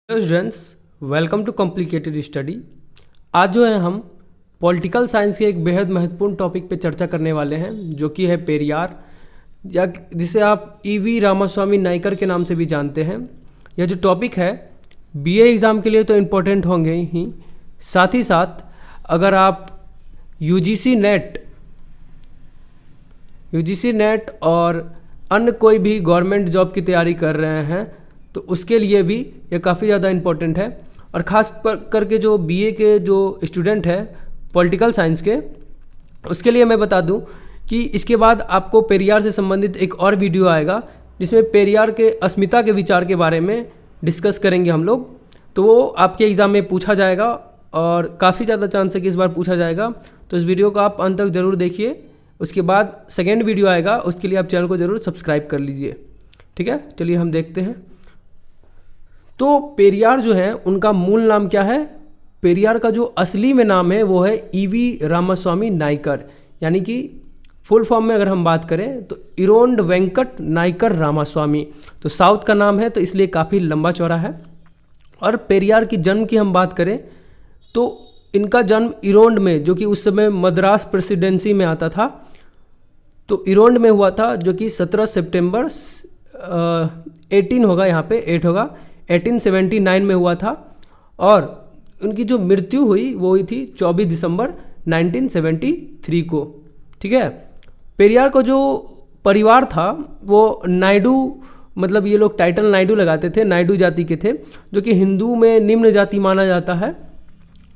Students, welcome to complicated study. आज जो है हम पॉलिटिकल साइंस के एक बेहद महत्वपूर्ण टॉपिक पे चर्चा करने वाले हैं, जो कि है पेरियार, या जिसे आप ईवी रामास्वामी नाइकर के नाम से भी जानते हैं। यह जो टॉपिक है बीए एग्ज़ाम के लिए तो इम्पोर्टेंट होंगे ही, साथ ही साथ अगर आप यूजीसी नेट और अन्य कोई भी गवर्नमेंट जॉब की तैयारी कर रहे हैं तो उसके लिए भी ये काफ़ी ज़्यादा इम्पोर्टेंट है। और ख़ास करके जो बीए के जो स्टूडेंट हैं पॉलिटिकल साइंस के, उसके लिए मैं बता दूं कि इसके बाद आपको पेरियार से संबंधित एक और वीडियो आएगा जिसमें पेरियार के अस्मिता के विचार के बारे में डिस्कस करेंगे हम लोग। तो वो आपके एग्ज़ाम में पूछा जाएगा और काफ़ी ज़्यादा चांस है कि इस बार पूछा जाएगा। तो इस वीडियो को आप अंत तक ज़रूर देखिए। उसके बाद सेकेंड वीडियो आएगा, उसके लिए आप चैनल को ज़रूर सब्सक्राइब कर लीजिए। ठीक है, चलिए हम देखते हैं। तो पेरियार जो है उनका मूल नाम क्या है? पेरियार का जो असली में नाम है वो है ईवी रामास्वामी नाइकर, यानी कि फुल फॉर्म में अगर हम बात करें तो इरोंड वेंकट नाइकर रामास्वामी। तो साउथ का नाम है तो इसलिए काफ़ी लंबा चौड़ा है। और पेरियार की जन्म की हम बात करें तो इनका जन्म इरोंड में, जो कि उस समय मद्रास प्रेसिडेंसी में आता था, तो इरोंड में हुआ था, जो कि 17 सितंबर 18 होगा, यहाँ पे 8 होगा, 1879 में हुआ था। और उनकी जो मृत्यु हुई वो हुई थी 24 दिसंबर 1973 को। ठीक है, पेरियार को जो परिवार था वो नायडू, मतलब ये लोग टाइटल नायडू लगाते थे, नायडू जाति के थे, जो कि हिंदू में निम्न जाति माना जाता है।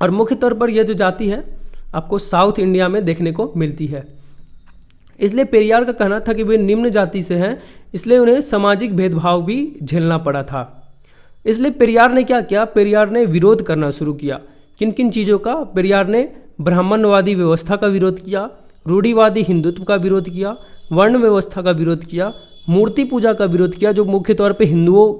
और मुख्य तौर पर यह जो जाति है आपको साउथ इंडिया में देखने को मिलती है। इसलिए पेरियार का कहना था कि वे निम्न जाति से हैं, इसलिए उन्हें सामाजिक भेदभाव भी झेलना पड़ा था। इसलिए पेरियार ने क्या किया? पेरियार ने विरोध करना शुरू किया। किन किन चीज़ों का? पेरियार ने ब्राह्मणवादी व्यवस्था का विरोध किया, रूढ़िवादी हिंदुत्व का विरोध किया, वर्ण व्यवस्था का विरोध किया, मूर्ति पूजा का विरोध किया, जो मुख्य तौर पे हिंदुओं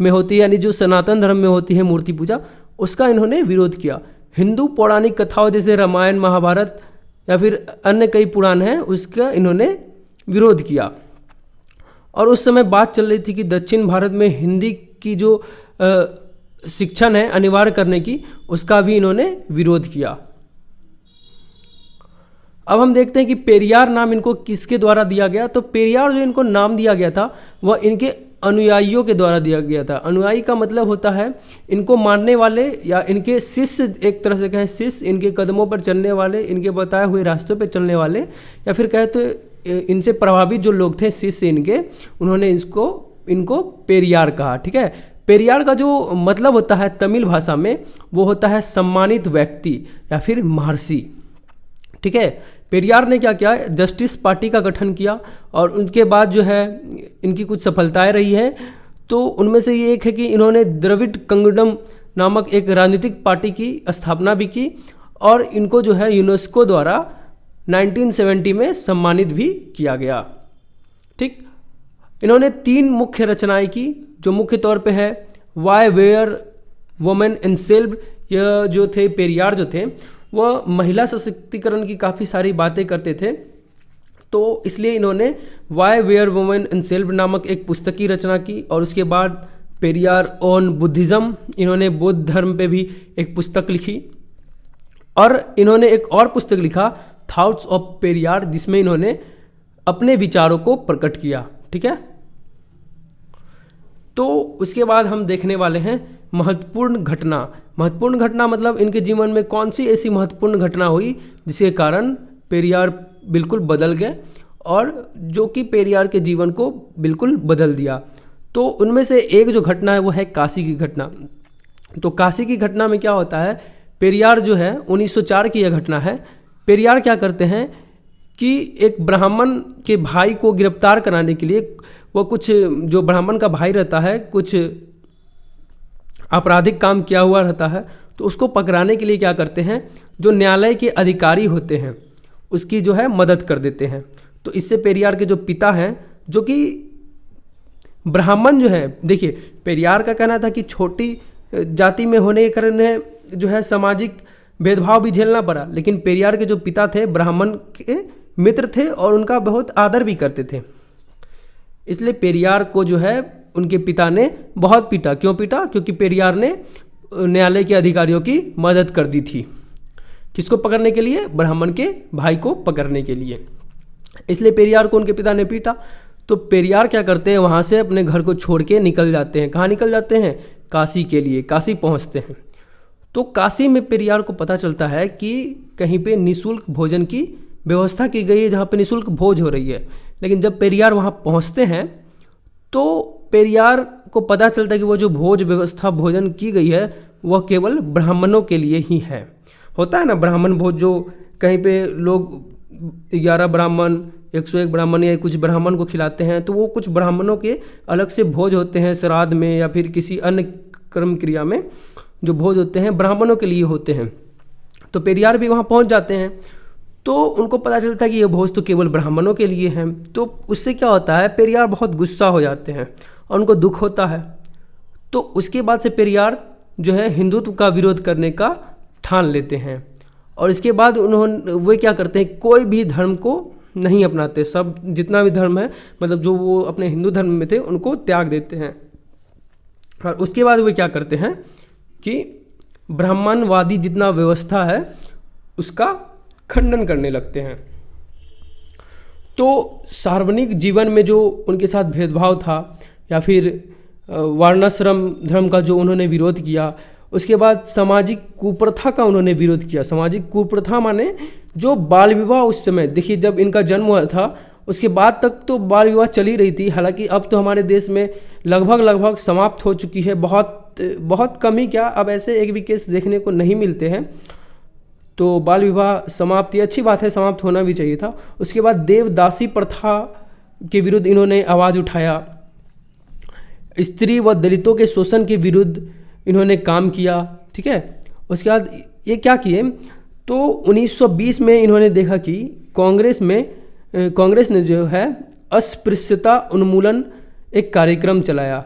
में होती है, यानी जो सनातन धर्म में होती है मूर्ति पूजा, उसका इन्होंने विरोध किया। हिंदू पौराणिक कथाओं जैसे रामायण, महाभारत या फिर अन्य कई पुराण हैं, उसका इन्होंने विरोध किया। और उस समय बात चल रही थी कि दक्षिण भारत में हिंदी की जो शिक्षण है अनिवार्य करने की, उसका भी इन्होंने विरोध किया। अब हम देखते हैं कि पेरियार नाम इनको किसके द्वारा दिया गया। तो पेरियार जो इनको नाम दिया गया था वह इनके अनुयायियों के द्वारा दिया गया था। अनुयायी का मतलब होता है इनको मानने वाले या इनके शिष्य, एक तरह से कहें शिष्य, इनके कदमों पर चलने वाले, इनके बताए हुए रास्तों पर चलने वाले, या फिर कहे तो इनसे प्रभावित जो लोग थे शिष्य इनके, उन्होंने इनको पेरियार कहा। ठीक है, पेरियार का जो मतलब होता है तमिल भाषा में वो होता है सम्मानित व्यक्ति या फिर महर्षि। ठीक है, पेरियार ने क्या किया? जस्टिस पार्टी का गठन किया और उनके बाद जो है इनकी कुछ सफलताएं रही हैं। तो उनमें से ये एक है कि इन्होंने द्रविड़ कंगडम नामक एक राजनीतिक पार्टी की स्थापना भी की और इनको जो है यूनेस्को द्वारा 1970 में सम्मानित भी किया गया। ठीक, इन्होंने 3 मुख्य रचनाएं की, जो मुख्य तौर पे है वाई वेयर वुमेन एनसेल्व्ड। यह जो थे पेरियार जो थे वह महिला सशक्तिकरण की काफ़ी सारी बातें करते थे, तो इसलिए इन्होंने वाई वेयर वुमेन एनसेल्व्ड नामक एक पुस्तक की रचना की। और उसके बाद पेरियार ऑन बुद्धिज़्म, इन्होंने बौद्ध धर्म पे भी एक पुस्तक लिखी। और इन्होंने एक और पुस्तक लिखा थॉट्स ऑफ पेरियार, जिसमें इन्होंने अपने विचारों को प्रकट किया। ठीक है, तो उसके बाद हम देखने वाले हैं महत्वपूर्ण घटना। महत्वपूर्ण घटना मतलब इनके जीवन में कौन सी ऐसी महत्वपूर्ण घटना हुई जिसके कारण पेरियार बिल्कुल बदल गए और जो कि पेरियार के जीवन को बिल्कुल बदल दिया। तो उनमें से एक जो घटना है वो है काशी की घटना। तो काशी की घटना में क्या होता है? पेरियार जो है 1904 की यह घटना है। पेरियार क्या करते हैं कि एक ब्राह्मण के भाई को गिरफ्तार कराने के लिए, वो कुछ जो ब्राह्मण का भाई रहता है कुछ आपराधिक काम किया हुआ रहता है, तो उसको पकड़ाने के लिए क्या करते हैं, जो न्यायालय के अधिकारी होते हैं उसकी जो है मदद कर देते हैं। तो इससे पेरियार के जो पिता हैं, जो कि ब्राह्मण जो है, देखिए पेरियार का कहना था कि छोटी जाति में होने के कारण जो है सामाजिक भेदभाव भी झेलना पड़ा, लेकिन पेरियार के जो पिता थे ब्राह्मण के मित्र थे और उनका बहुत आदर भी करते थे। इसलिए पेरियार को जो है उनके पिता ने बहुत पीटा। क्यों पीटा? क्योंकि पेरियार ने न्यायालय के अधिकारियों की मदद कर दी थी। किसको पकड़ने के लिए? ब्राह्मण के भाई को पकड़ने के लिए। इसलिए पेरियार को उनके पिता ने पीटा। तो पेरियार क्या करते हैं, वहाँ से अपने घर को छोड़ के निकल जाते हैं। कहाँ निकल जाते हैं? काशी के लिए। काशी पहुँचते हैं। तो काशी में पेरियार को पता चलता है कि कहीं पे निःशुल्क भोजन की व्यवस्था की गई है, जहाँ पे निःशुल्क भोज हो रही है। लेकिन जब पेरियार वहाँ पहुँचते हैं तो पेरियार को पता चलता है कि वो जो भोज व्यवस्था भोजन की गई है वह केवल ब्राह्मणों के लिए ही है। होता है ना ब्राह्मण भोज, जो कहीं पे लोग 11 ब्राह्मण 101 ब्राह्मण या कुछ ब्राह्मण को खिलाते हैं, तो वो कुछ ब्राह्मणों के अलग से भोज होते हैं श्राद्ध में या फिर किसी अन्य कर्म क्रिया में। जो भोज होते हैं ब्राह्मणों के लिए होते हैं। तो पेरियार भी वहाँ पहुँच जाते हैं। तो उनको पता चलता है कि ये भोज तो केवल ब्राह्मणों के लिए है। तो उससे क्या होता है, पेरियार बहुत गुस्सा हो जाते हैं और उनको दुख होता है। तो उसके बाद से पेरियार जो है हिंदुत्व का विरोध करने का ठान लेते हैं। और इसके बाद वे क्या करते हैं, कोई भी धर्म को नहीं अपनाते। सब जितना भी धर्म है, मतलब जो वो अपने हिंदू धर्म में थे उनको त्याग देते हैं। और उसके बाद वे क्या करते हैं कि ब्राह्मणवादी जितना व्यवस्था है उसका खंडन करने लगते हैं। तो सार्वजनिक जीवन में जो उनके साथ भेदभाव था या फिर वर्णाश्रम धर्म का जो उन्होंने विरोध किया, उसके बाद सामाजिक कुप्रथा का उन्होंने विरोध किया। सामाजिक कुप्रथा माने जो बाल विवाह, उस समय देखिए जब इनका जन्म हुआ था उसके बाद तक तो बाल विवाह चली रही थी। हालांकि अब तो हमारे देश में लगभग समाप्त हो चुकी है। बहुत कम ही क्या, अब ऐसे एक भी केस देखने को नहीं मिलते हैं। तो बाल विवाह समाप्ति अच्छी बात है, समाप्त होना भी चाहिए था। उसके बाद देवदासी प्रथा के विरुद्ध इन्होंने आवाज़ उठाया। स्त्री व दलितों के शोषण के विरुद्ध इन्होंने काम किया। ठीक है, उसके बाद ये क्या किए, तो 1920 में इन्होंने देखा कि कांग्रेस ने जो है अस्पृश्यता उन्मूलन एक कार्यक्रम चलाया,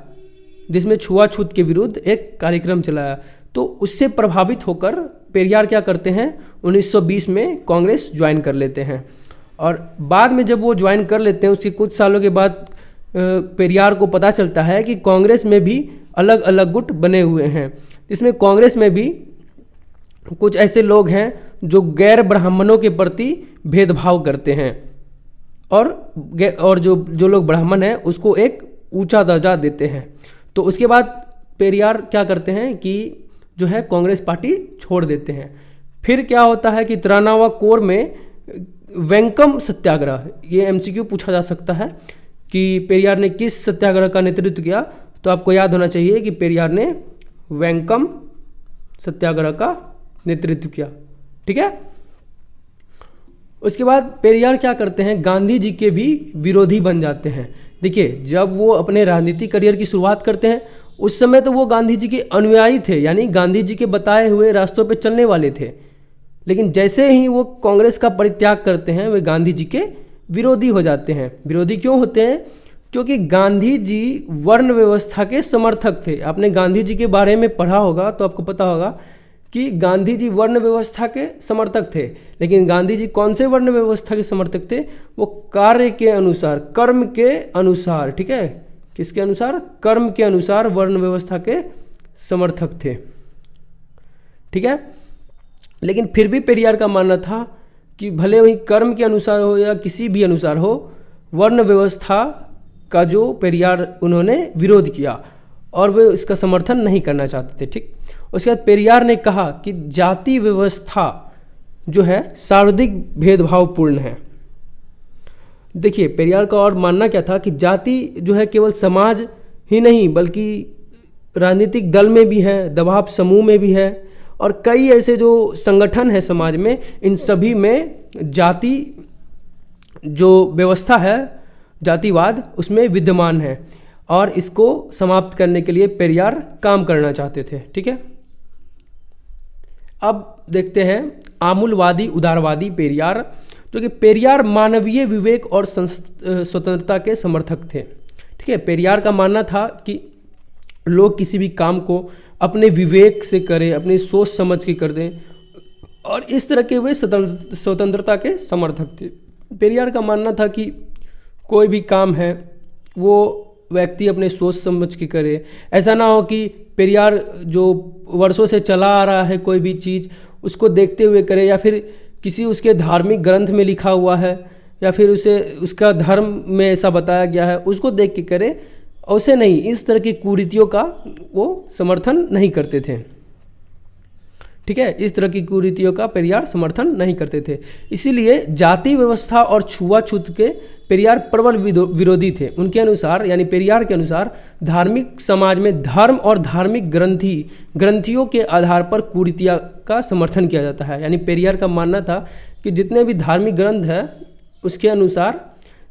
जिसमें छुआछूत के विरुद्ध एक कार्यक्रम चलाया। तो उससे प्रभावित होकर पेरियार क्या करते हैं, 1920 में कांग्रेस ज्वाइन कर लेते हैं। और बाद में जब वो ज्वाइन कर लेते हैं, उसके कुछ सालों के बाद पेरियार को पता चलता है कि कांग्रेस में भी अलग अलग गुट बने हुए हैं। इसमें कांग्रेस में भी कुछ ऐसे लोग हैं जो गैर ब्राह्मणों के प्रति भेदभाव करते हैं और जो लोग ब्राह्मण हैं उसको एक ऊंचा दर्जा देते हैं। तो उसके बाद पेरियार क्या करते हैं कि जो है कांग्रेस पार्टी छोड़ देते हैं। फिर क्या होता है कि तिरानावाकोर में वेंकम सत्याग्रह, ये MCQ पूछा जा सकता है कि पेरियार ने किस सत्याग्रह का नेतृत्व किया। तो आपको याद होना चाहिए कि पेरियार ने वेंकम सत्याग्रह का नेतृत्व किया। ठीक है, उसके बाद पेरियार क्या करते हैं, गांधी जी के भी विरोधी बन जाते हैं। देखिए जब वो अपने राजनीतिक करियर की शुरुआत करते हैं उस समय तो वो गांधी जी के अनुयायी थे, यानी गांधी जी के बताए हुए रास्तों पे चलने वाले थे। लेकिन जैसे ही वो कांग्रेस का परित्याग करते हैं वे गांधी जी के विरोधी हो जाते हैं। विरोधी क्यों होते हैं? क्योंकि गांधी जी वर्ण व्यवस्था के समर्थक थे। आपने गांधी जी के बारे में पढ़ा होगा तो आपको पता होगा कि गांधी जी वर्ण व्यवस्था के समर्थक थे। लेकिन गांधी जी कौन से वर्ण व्यवस्था के समर्थक थे? वो कार्य के अनुसार, कर्म के अनुसार, ठीक है, किसके अनुसार? कर्म के अनुसार वर्ण व्यवस्था के समर्थक थे। ठीक है, लेकिन फिर भी पेरियार का मानना था कि भले वही कर्म के अनुसार हो या किसी भी अनुसार हो, वर्ण व्यवस्था का जो पेरियार उन्होंने विरोध किया और वे इसका समर्थन नहीं करना चाहते थे। ठीक, उसके बाद पेरियार ने कहा कि जाति व्यवस्था जो है सर्वाधिक भेदभावपूर्ण है। देखिए पेरियार का और मानना क्या था कि जाति जो है केवल समाज ही नहीं बल्कि राजनीतिक दल में भी है, दबाव समूह में भी है और कई ऐसे जो संगठन है समाज में, इन सभी में जाति जो व्यवस्था है, जातिवाद उसमें विद्यमान है और इसको समाप्त करने के लिए पेरियार काम करना चाहते थे। ठीक है, अब देखते हैं आमूलवादी उदारवादी पेरियार, जो कि पेरियार मानवीय विवेक और स्वतंत्रता के समर्थक थे। ठीक है, पेरियार का मानना था कि लोग किसी भी काम को अपने विवेक से करें, अपनी सोच समझ के कर दें और इस तरह के वे स्वतंत्रता के समर्थक थे। पेरियार का मानना था कि कोई भी काम है वो व्यक्ति अपने सोच समझ के करे। ऐसा ना हो कि पेरियार जो वर्षों से चला आ रहा है कोई भी चीज़ उसको देखते हुए करे, या फिर किसी उसके धार्मिक ग्रंथ में लिखा हुआ है या फिर उसे उसका धर्म में ऐसा बताया गया है उसको देख के करे, उसे नहीं, इस तरह की कुरीतियों का वो समर्थन नहीं करते थे। ठीक है, इस तरह की कुरीतियों का पेरियार समर्थन नहीं करते थे। इसीलिए जाति व्यवस्था और छुआछूत के पेरियार प्रबल विरोधी थे। उनके अनुसार यानी पेरियार के अनुसार धार्मिक समाज में धर्म और धार्मिक ग्रंथियों के आधार पर कुरीतियाँ का समर्थन किया जाता है। यानी पेरियार का मानना था कि जितने भी धार्मिक ग्रंथ हैं उसके अनुसार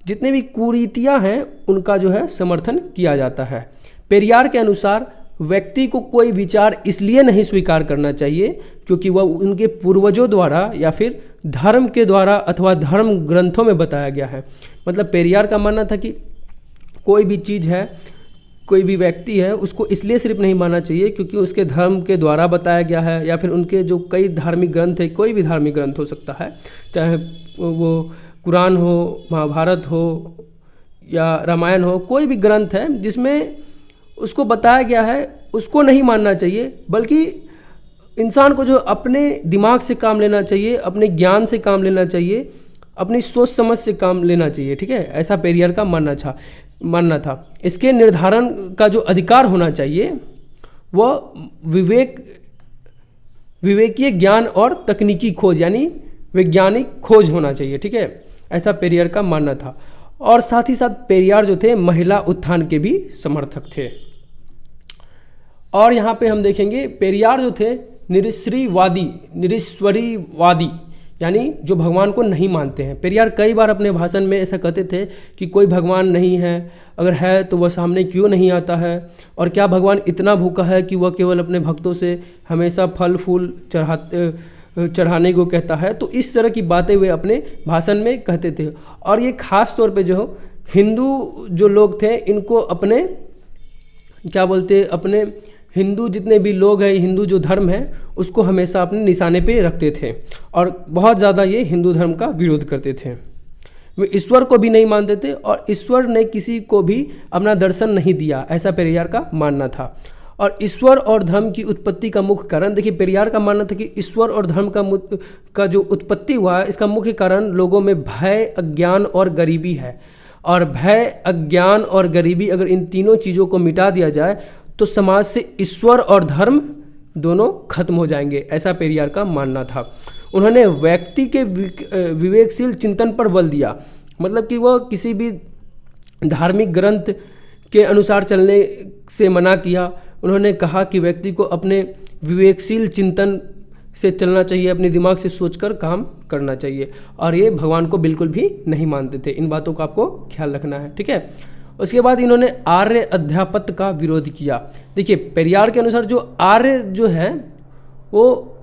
जितने भी कुरीतियाँ हैं उनका जो है समर्थन किया जाता है। पेरियार के अनुसार व्यक्ति को कोई विचार इसलिए नहीं स्वीकार करना चाहिए क्योंकि वह उनके पूर्वजों द्वारा या फिर धर्म के द्वारा अथवा धर्म ग्रंथों में बताया गया है। मतलब पेरियार का मानना था कि कोई भी चीज़ है, कोई भी व्यक्ति है, उसको इसलिए सिर्फ नहीं मानना चाहिए क्योंकि उसके धर्म के द्वारा बताया गया है या फिर उनके जो कई धार्मिक ग्रंथ है, कोई भी धार्मिक ग्रंथ हो सकता है, चाहे वो कुरान हो, महाभारत हो या रामायण हो, कोई भी ग्रंथ है जिसमें उसको बताया गया है उसको नहीं मानना चाहिए, बल्कि इंसान को जो अपने दिमाग से काम लेना चाहिए, अपने ज्ञान से काम लेना चाहिए, अपनी सोच समझ से काम लेना चाहिए। ठीक है, ऐसा पेरियार का मानना था। इसके निर्धारण का जो अधिकार होना चाहिए वह विवेकीय ज्ञान और तकनीकी खोज यानी वैज्ञानिक खोज होना चाहिए। ठीक है, ऐसा पेरियार का मानना था। और साथ ही साथ पेरियार जो थे महिला उत्थान के भी समर्थक थे। और यहाँ पे हम देखेंगे पेरियार जो थे निरीश्वरीवादी यानी जो भगवान को नहीं मानते हैं। पेरियार कई बार अपने भाषण में ऐसा कहते थे कि कोई भगवान नहीं है, अगर है तो वह सामने क्यों नहीं आता है, और क्या भगवान इतना भूखा है कि वह केवल अपने भक्तों से हमेशा फल फूल चढ़ाने को कहता है। तो इस तरह की बातें वे अपने भाषण में कहते थे। और ये खास तौर पे जो हिंदू जो लोग थे इनको अपने अपने हिंदू जितने भी लोग हैं, हिंदू जो धर्म है उसको हमेशा अपने निशाने पे रखते थे और बहुत ज़्यादा ये हिंदू धर्म का विरोध करते थे। वे ईश्वर को भी नहीं मानते थे और ईश्वर ने किसी को भी अपना दर्शन नहीं दिया, ऐसा पेरियार का मानना था। और ईश्वर और धर्म की उत्पत्ति का मुख्य कारण, देखिए पेरियार का मानना था कि ईश्वर और धर्म का जो उत्पत्ति हुआ है इसका मुख्य कारण लोगों में भय, अज्ञान और गरीबी है। और भय, अज्ञान और गरीबी अगर इन तीनों चीज़ों को मिटा दिया जाए तो समाज से ईश्वर और धर्म दोनों खत्म हो जाएंगे, ऐसा पेरियार का मानना था। उन्होंने व्यक्ति के विवेकशील चिंतन पर बल दिया, मतलब कि वह किसी भी धार्मिक ग्रंथ के अनुसार चलने से मना किया। उन्होंने कहा कि व्यक्ति को अपने विवेकशील चिंतन से चलना चाहिए, अपने दिमाग से सोचकर काम करना चाहिए, और ये भगवान को बिल्कुल भी नहीं मानते थे। इन बातों का आपको ख्याल रखना है। ठीक है, उसके बाद इन्होंने आर्य अध्यापत्य का विरोध किया। देखिए पेरियार के अनुसार जो आर्य जो है वो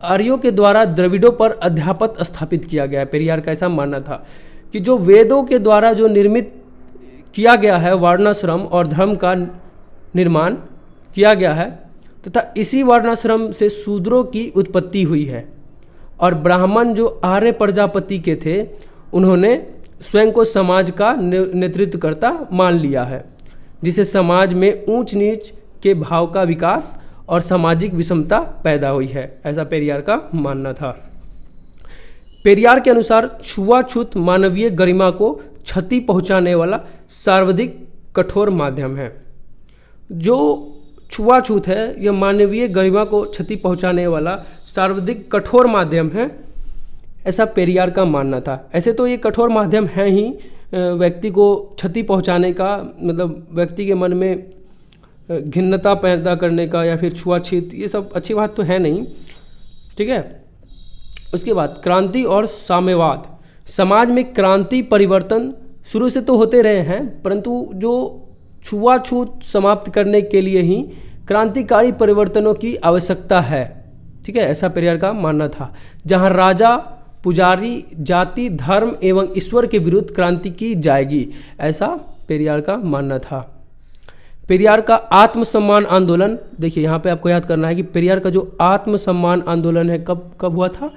आर्यों के द्वारा द्रविड़ों पर अध्यापत्य स्थापित किया गया है। पेरियार का ऐसा मानना था कि जो वेदों के द्वारा जो निर्मित किया गया है वर्णाश्रम और धर्म का निर्माण किया गया है तथा इसी वर्णाश्रम से शूद्रों की उत्पत्ति हुई है, और ब्राह्मण जो आर्य प्रजापति के थे उन्होंने स्वयं को समाज का नेतृत्वकर्ता मान लिया है, जिससे समाज में ऊंच नीच के भाव का विकास और सामाजिक विषमता पैदा हुई है, ऐसा पेरियार का मानना था। पेरियार के अनुसार छुआछूत मानवीय गरिमा को क्षति पहुंचाने वाला सर्वाधिक कठोर माध्यम है। जो छुआछूत है यह मानवीय गरिमा को क्षति पहुंचाने वाला सर्वाधिक कठोर माध्यम है, ऐसा पेरियार का मानना था। ऐसे तो ये कठोर माध्यम है ही व्यक्ति को क्षति पहुंचाने का, मतलब व्यक्ति के मन में घिन्नता पैदा करने का या फिर छुआछूत, ये सब अच्छी बात तो है नहीं। ठीक है, उसके बाद क्रांति और साम्यवाद। समाज में क्रांति परिवर्तन शुरू से तो होते रहे हैं, परंतु जो छुआछूत समाप्त करने के लिए ही क्रांतिकारी परिवर्तनों की आवश्यकता है। ठीक है, ऐसा पेरियार का मानना था। जहां राजा, पुजारी, जाति, धर्म एवं ईश्वर के विरुद्ध क्रांति की जाएगी, ऐसा पेरियार का मानना था। पेरियार का आत्मसम्मान आंदोलन, देखिए यहाँ पे आपको याद करना है कि पेरियार का जो आत्मसम्मान आंदोलन है कब हुआ था?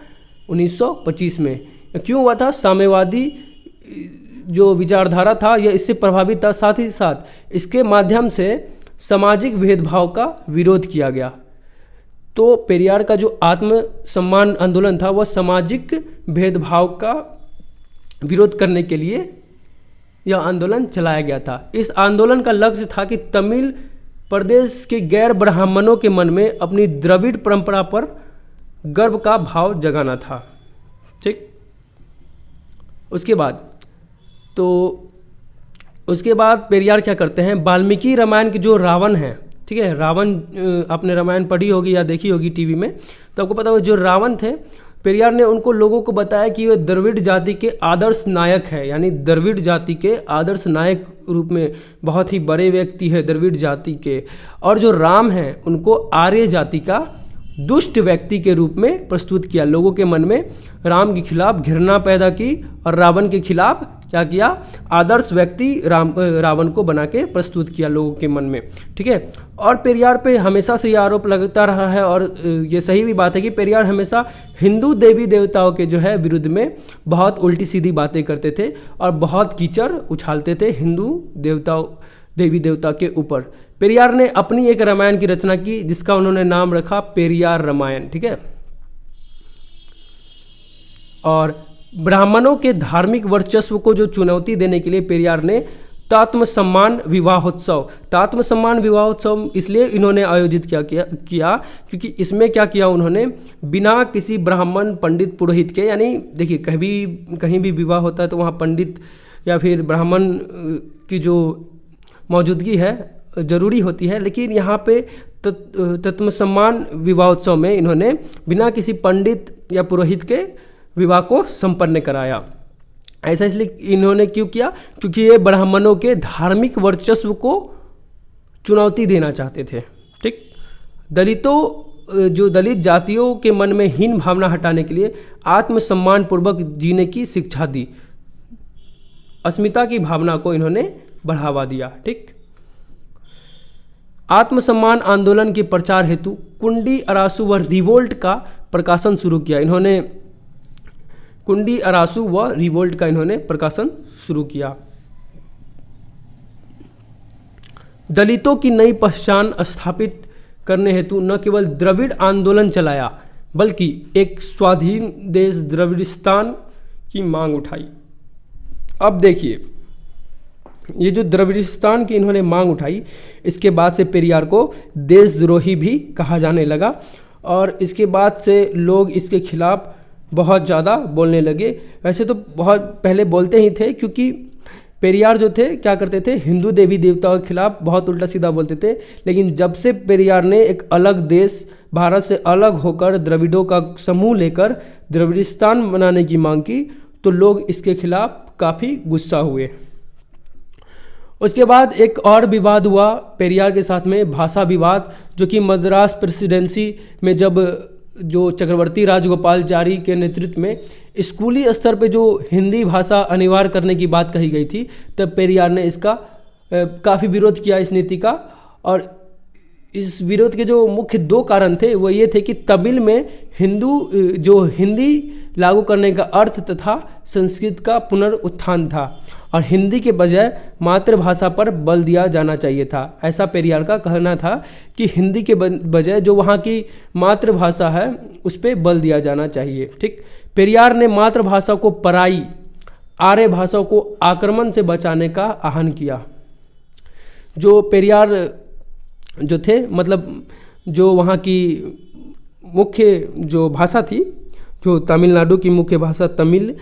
1925 में। क्यों हुआ था? साम्यवादी जो विचारधारा था यह इससे प्रभावित था, साथ ही साथ इसके माध्यम से सामाजिक भेदभाव का विरोध किया गया। तो पेरियार का जो आत्म सम्मान आंदोलन था वह सामाजिक भेदभाव का विरोध करने के लिए यह आंदोलन चलाया गया था। इस आंदोलन का लक्ष्य था कि तमिल प्रदेश के गैर ब्राह्मणों के मन में अपनी द्रविड़ परंपरा पर गर्व का भाव जगाना था। ठीक, उसके बाद पेरियार क्या करते हैं, वाल्मीकि रामायण के जो रावण हैं, ठीक है, रावण आपने रामायण पढ़ी होगी या देखी होगी टीवी में, तो आपको पता होगा जो रावण थे, पेरियार ने उनको लोगों को बताया कि वे द्रविड़ जाति के आदर्श नायक है, यानी द्रविड़ जाति के आदर्श नायक रूप में बहुत ही बड़े व्यक्ति है द्रविड़ जाति के, और जो राम हैं उनको आर्य जाति का दुष्ट व्यक्ति के रूप में प्रस्तुत किया। लोगों के मन में राम के खिलाफ घृणा पैदा की और रावण के खिलाफ क्या किया, आदर्श व्यक्ति रावण को बना के प्रस्तुत किया लोगों के मन में। ठीक है, और पेरियार पे हमेशा से ये आरोप लगता रहा है, और ये सही भी बात है कि पेरियार हमेशा हिंदू देवी देवताओं के जो है विरुद्ध में बहुत उल्टी सीधी बातें करते थे और बहुत कीचड़ उछालते थे हिंदू देवी देवता के ऊपर। पेरियार ने अपनी एक रामायण की रचना की जिसका उन्होंने नाम रखा पेरियार रामायण। ठीक है, और ब्राह्मणों के धार्मिक वर्चस्व को जो चुनौती देने के लिए पेरियार ने तात्म सम्मान विवाहोत्सव इसलिए इन्होंने आयोजित किया क्योंकि इसमें क्या किया उन्होंने, बिना किसी ब्राह्मण पंडित पुरोहित के, यानी देखिए कहीं भी विवाह होता है तो वहाँ पंडित या फिर ब्राह्मण की जो मौजूदगी है जरूरी होती है, लेकिन यहाँ पे तत्व सम्मान विवाहोत्सव में इन्होंने बिना किसी पंडित या पुरोहित के विवाह को संपन्न कराया। ऐसा इसलिए इन्होंने क्यों किया, क्योंकि ये ब्राह्मणों के धार्मिक वर्चस्व को चुनौती देना चाहते थे। ठीक, दलित जातियों के मन में हीन भावना हटाने के लिए आत्मसम्मान पूर्वक जीने की शिक्षा दी, अस्मिता की भावना को इन्होंने बढ़ावा दिया। ठीक, आत्मसम्मान आंदोलन के प्रचार हेतु कुंडी अरासु व रिवोल्ट का प्रकाशन शुरू किया। इन्होंने कुंडी अरासु व रिवोल्ट का इन्होंने प्रकाशन शुरू किया। दलितों की नई पहचान स्थापित करने हेतु न केवल द्रविड़ आंदोलन चलाया बल्कि एक स्वाधीन देश द्रविड़िस्तान की मांग उठाई। अब देखिए, ये जो द्रविड़िस्तान की इन्होंने मांग उठाई, इसके बाद से पेरियार को देशद्रोही भी कहा जाने लगा और इसके बाद से लोग इसके खिलाफ बहुत ज़्यादा बोलने लगे। वैसे तो बहुत पहले बोलते ही थे, क्योंकि पेरियार जो थे क्या करते थे, हिंदू देवी देवताओं के खिलाफ बहुत उल्टा सीधा बोलते थे। लेकिन जब से पेरियार ने एक अलग देश, भारत से अलग होकर द्रविड़ों का समूह लेकर द्रविड़िस्तान बनाने की मांग की, तो लोग इसके खिलाफ काफ़ी गुस्सा हुए। उसके बाद एक और विवाद हुआ पेरियार के साथ में, भाषा विवाद, जो कि मद्रास प्रेसिडेंसी में जब जो चक्रवर्ती राजगोपालचारी के नेतृत्व में स्कूली स्तर पे जो हिंदी भाषा अनिवार्य करने की बात कही गई थी, तब पेरियार ने इसका काफ़ी विरोध किया इस नीति का। और इस विरोध के जो मुख्य दो कारण थे वो ये थे कि तमिल में हिंदी लागू करने का अर्थ तथा संस्कृत का पुनरुत्थान था और हिंदी के बजाय मातृभाषा पर बल दिया जाना चाहिए था। ऐसा पेरियार का कहना था कि हिंदी के बजाय जो वहाँ की मातृभाषा है उस पर बल दिया जाना चाहिए। ठीक, पेरियार ने मातृभाषा को पराई आर्य भाषा को आक्रमण से बचाने का आह्वान किया। जो पेरियार जो थे, मतलब जो वहाँ की मुख्य जो भाषा थी, जो तमिलनाडु की मुख्य भाषा तमिल,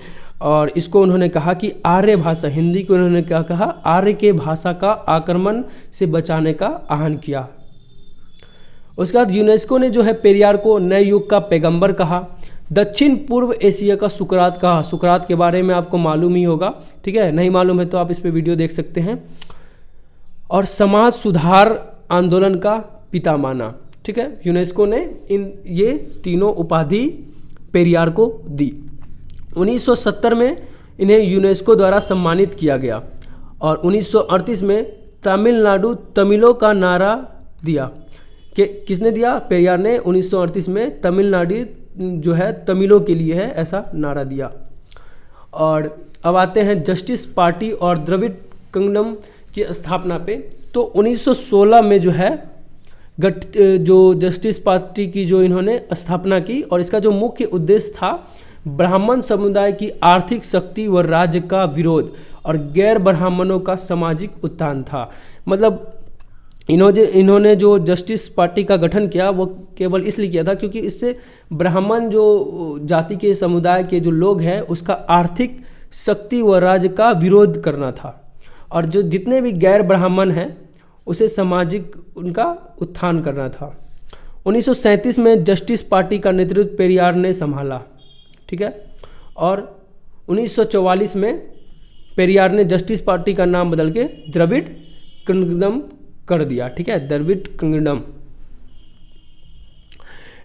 और इसको उन्होंने कहा कि आर्य भाषा, हिंदी को उन्होंने क्या कहा, आर्य के भाषा का आक्रमण से बचाने का आह्वान किया। उसके बाद यूनेस्को ने जो है पेरियार को नए युग का पैगंबर कहा, दक्षिण पूर्व एशिया का सुकरात कहा। सुकरात के बारे में आपको मालूम ही होगा, ठीक है, नहीं मालूम है तो आप इस पे वीडियो देख सकते हैं। और समाज सुधार आंदोलन का पिता माना। ठीक है, यूनेस्को ने ये तीनों उपाधि पेरियार को दी। 1970 में इन्हें यूनेस्को द्वारा सम्मानित किया गया और 1938 में तमिलनाडु तमिलों का नारा दिया। कि किसने दिया? पेरियार ने 1938 में तमिलनाडु जो है तमिलों के लिए है ऐसा नारा दिया। और अब आते हैं जस्टिस पार्टी और द्रविड़ किंगडम की स्थापना पे। तो 1916 में जो है जो जस्टिस पार्टी की जो इन्होंने स्थापना की, और इसका जो मुख्य उद्देश्य था ब्राह्मण समुदाय की आर्थिक शक्ति व राज्य का विरोध और गैर ब्राह्मणों का सामाजिक उत्थान था। मतलब इन्होंने जो जस्टिस पार्टी का गठन किया वो केवल इसलिए किया था क्योंकि इससे ब्राह्मण जो जाति के समुदाय के जो लोग हैं उसका आर्थिक शक्ति व राज्य का विरोध करना था, और जो जितने भी गैर ब्राह्मण हैं उसे सामाजिक उनका उत्थान करना था। 1937 में जस्टिस पार्टी का नेतृत्व पेरियार ने संभाला, ठीक है। और 1944 में पेरियार ने जस्टिस पार्टी का नाम बदल के द्रविड़ किंगडम कर दिया, ठीक है, द्रविड़ किंगडम।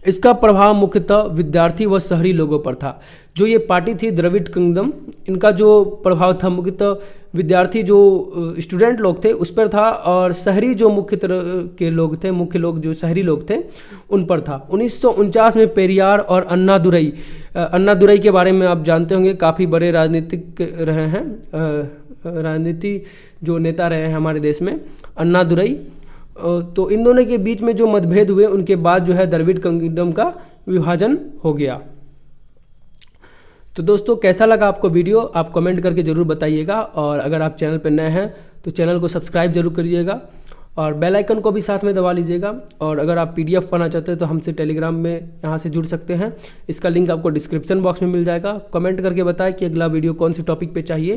इसका प्रभाव मुख्यतः विद्यार्थी व शहरी लोगों पर था। जो ये पार्टी थी द्रविड़ किंगडम, इनका जो प्रभाव था मुख्यतः विद्यार्थी जो स्टूडेंट लोग थे उस पर था, और शहरी जो मुख्य तरह के लोग थे, मुख्य लोग जो शहरी लोग थे उन पर था। 1949 में पेरियार और अन्नादुरई के बारे में आप जानते होंगे, काफ़ी बड़े राजनीतिक रहे हैं, राजनीति जो नेता रहे हैं हमारे देश में, अन्नादुरई। तो इन दोनों के बीच में जो मतभेद हुए उनके बाद जो है द्रविड़ किंगडम का विभाजन हो गया। तो दोस्तों कैसा लगा आपको वीडियो, आप कमेंट करके ज़रूर बताइएगा, और अगर आप चैनल पर नए हैं तो चैनल को सब्सक्राइब जरूर करिएगा और बेल आइकन को भी साथ में दबा लीजिएगा। और अगर आप PDF पाना चाहते हैं तो हमसे टेलीग्राम में यहाँ से जुड़ सकते हैं, इसका लिंक आपको डिस्क्रिप्शन बॉक्स में मिल जाएगा। कमेंट करके बताएं कि अगला वीडियो कौन सी टॉपिक पे चाहिए।